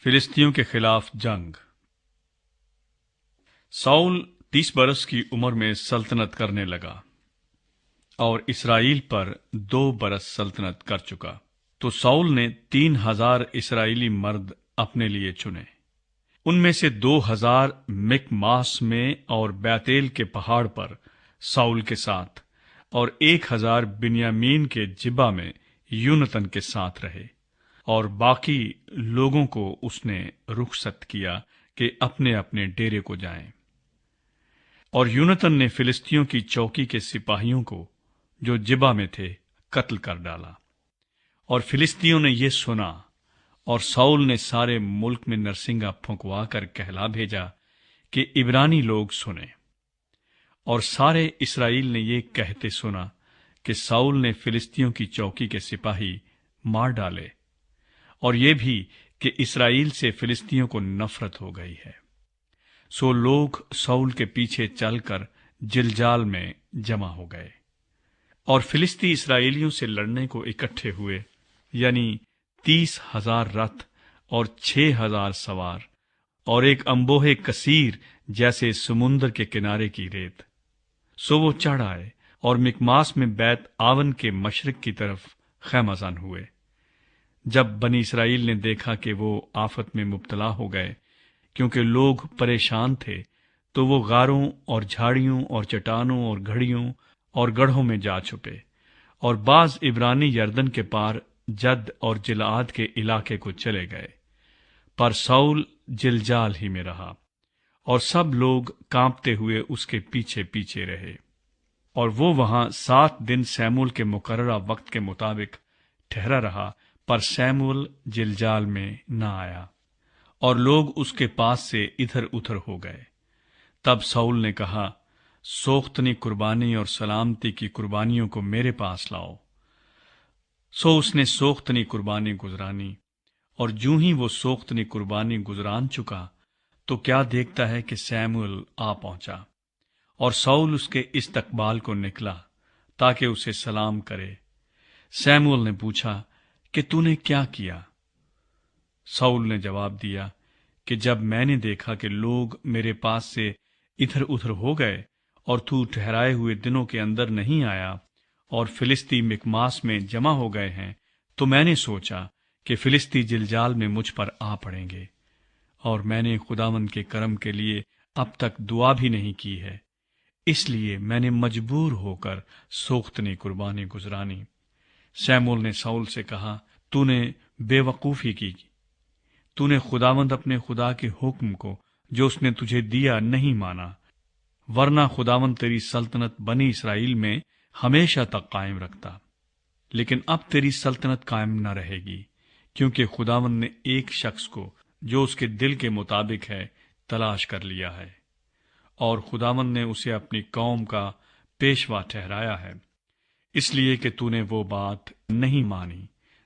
فلسطینیوں کے خلاف جنگ۔ ساؤل 30 برس کی عمر میں سلطنت کرنے لگا اور اسرائیل پر 2 برس سلطنت کر چکا۔ تو ساؤل نے 3000 اسرائیلی مرد اپنے لیے چنے۔ ان میں سے 2000 مکماس میں اور بیتیل کے پہاڑ پر ساؤل کے ساتھ، اور 1000 بنیامین کے جبہ میں یونتن کے ساتھ رہے، اور باقی لوگوں کو اس نے رخصت کیا کہ اپنے اپنے ڈیرے کو جائیں۔ اور یونتن نے فلسطینیوں کی چوکی کے سپاہیوں کو جو جبہ میں تھے قتل کر ڈالا۔ اور فلسطینیوں نے یہ سنا، اور ساؤل نے سارے ملک میں نرسنگا پھونکوا کر کہلا بھیجا کہ عبرانی لوگ سنیں۔ اور سارے اسرائیل نے یہ کہتے سنا کہ ساؤل نے فلسطینیوں کی چوکی کے سپاہی مار ڈالے، اور یہ بھی کہ اسرائیل سے فلسطینیوں کو نفرت ہو گئی ہے۔ سو لوگ ساؤل کے پیچھے چل کر جلجال میں جمع ہو گئے، اور فلسطی اسرائیلیوں سے لڑنے کو اکٹھے ہوئے، یعنی 30,000 رتھ اور 6,000 سوار، اور ایک انبوہ کثیر جیسے سمندر کے کنارے کی ریت۔ سو وہ چڑھ آئے اور مکماس میں بیت آون کے مشرق کی طرف خیمہ زن ہوئے۔ جب بنی اسرائیل نے دیکھا کہ وہ آفت میں مبتلا ہو گئے، کیونکہ لوگ پریشان تھے، تو وہ غاروں اور جھاڑیوں اور چٹانوں اور گھڑیوں اور گڑھوں میں جا چھپے، اور بعض عبرانی یردن کے پار جد اور جلعاد کے علاقے کو چلے گئے، پر ساؤل جلجال ہی میں رہا، اور سب لوگ کانپتے ہوئے اس کے پیچھے پیچھے رہے۔ اور وہ وہاں 7 دن سیمول کے مقررہ وقت کے مطابق ٹھہرا رہا، پر سیمول جلجال میں نہ آیا، اور لوگ اس کے پاس سے ادھر ادھر ہو گئے۔ تب ساؤل نے کہا، سوختنی قربانی اور سلامتی کی قربانیوں کو میرے پاس لاؤ۔ سو اس نے سوختنی قربانی گزرانی، اور جوں ہی وہ سوختنی قربانی گزران چکا تو کیا دیکھتا ہے کہ سیمول آ پہنچا، اور ساؤل اس کے استقبال کو نکلا تاکہ اسے سلام کرے۔ سیمول نے پوچھا کہ تو نے کیا کیا؟ ساؤل نے جواب دیا کہ جب میں نے دیکھا کہ لوگ میرے پاس سے ادھر ادھر ہو گئے، اور تو ٹھہرائے ہوئے دنوں کے اندر نہیں آیا، اور فلسطی مکماس میں جمع ہو گئے ہیں، تو میں نے سوچا کہ فلسطی جلجال میں مجھ پر آ پڑیں گے، اور میں نے خداوند کے کرم کے لیے اب تک دعا بھی نہیں کی ہے، اس لیے میں نے مجبور ہو کر سوختنی قربانی گزرانی۔ سیمول نے ساؤل سے کہا، تو نے بے وقوفی کی، تو نے خداوند اپنے خدا کے حکم کو جو اس نے تجھے دیا نہیں مانا، ورنہ خداوند تیری سلطنت بنی اسرائیل میں ہمیشہ تک قائم رکھتا۔ لیکن اب تیری سلطنت قائم نہ رہے گی، کیونکہ خداوند نے ایک شخص کو جو اس کے دل کے مطابق ہے تلاش کر لیا ہے، اور خداوند نے اسے اپنی قوم کا پیشوا ٹھہرایا ہے، اس لیے کہ تو نے وہ بات نہیں مانی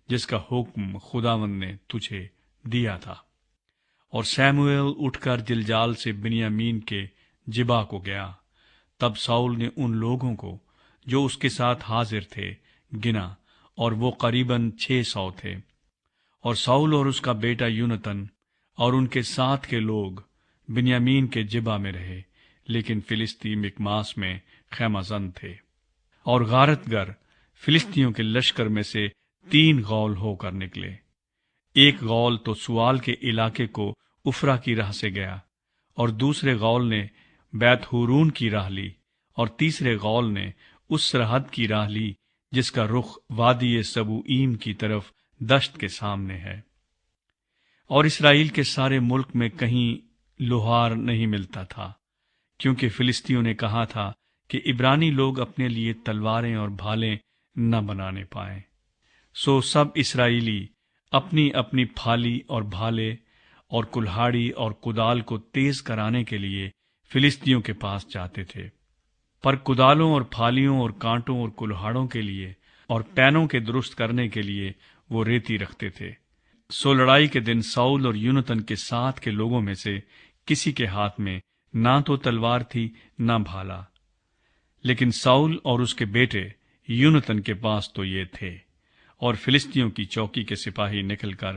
جس کا حکم خداوند نے تجھے دیا تھا۔ اور سیموئیل اٹھ کر جلجال سے بنیامین کے جبہ کو گیا۔ تب ساؤل نے ان لوگوں کو جو اس کے ساتھ حاضر تھے گنا، اور وہ قریباً 600 تھے۔ اور ساؤل اور اس کا بیٹا یونتن اور ان کے ساتھ کے لوگ بنیامین کے جبہ میں رہے، لیکن فلسطی مکماس میں خیمہ زن تھے۔ اور غارت گر فلسطینیوں کے لشکر میں سے 3 غول ہو کر نکلے۔ ایک غول تو سوال کے علاقے کو افرا کی راہ سے گیا، اور دوسرے غول نے بیت ہورون کی راہ لی، اور تیسرے غول نے اس سرحد کی راہ لی جس کا رخ وادی سبوئیم کی طرف دشت کے سامنے ہے۔ اور اسرائیل کے سارے ملک میں کہیں لوہار نہیں ملتا تھا، کیونکہ فلسطینیوں نے کہا تھا کہ عبرانی لوگ اپنے لیے تلواریں اور بھالیں نہ بنانے پائیں۔ سو سب اسرائیلی اپنی اپنی پھالی اور بھالے اور کلہاڑی اور کدال کو تیز کرانے کے لیے فلسطینیوں کے پاس جاتے تھے، پر کدالوں اور پھالیوں اور کانٹوں اور کلہاڑوں کے لیے اور پینوں کے درست کرنے کے لیے وہ ریتی رکھتے تھے۔ سو لڑائی کے دن ساؤل اور یونتن کے ساتھ کے لوگوں میں سے کسی کے ہاتھ میں نہ تو تلوار تھی نہ بھالا، لیکن ساؤل اور اس کے بیٹے یونتن کے پاس تو یہ تھے۔ اور فلسطینیوں کی چوکی کے سپاہی نکل کر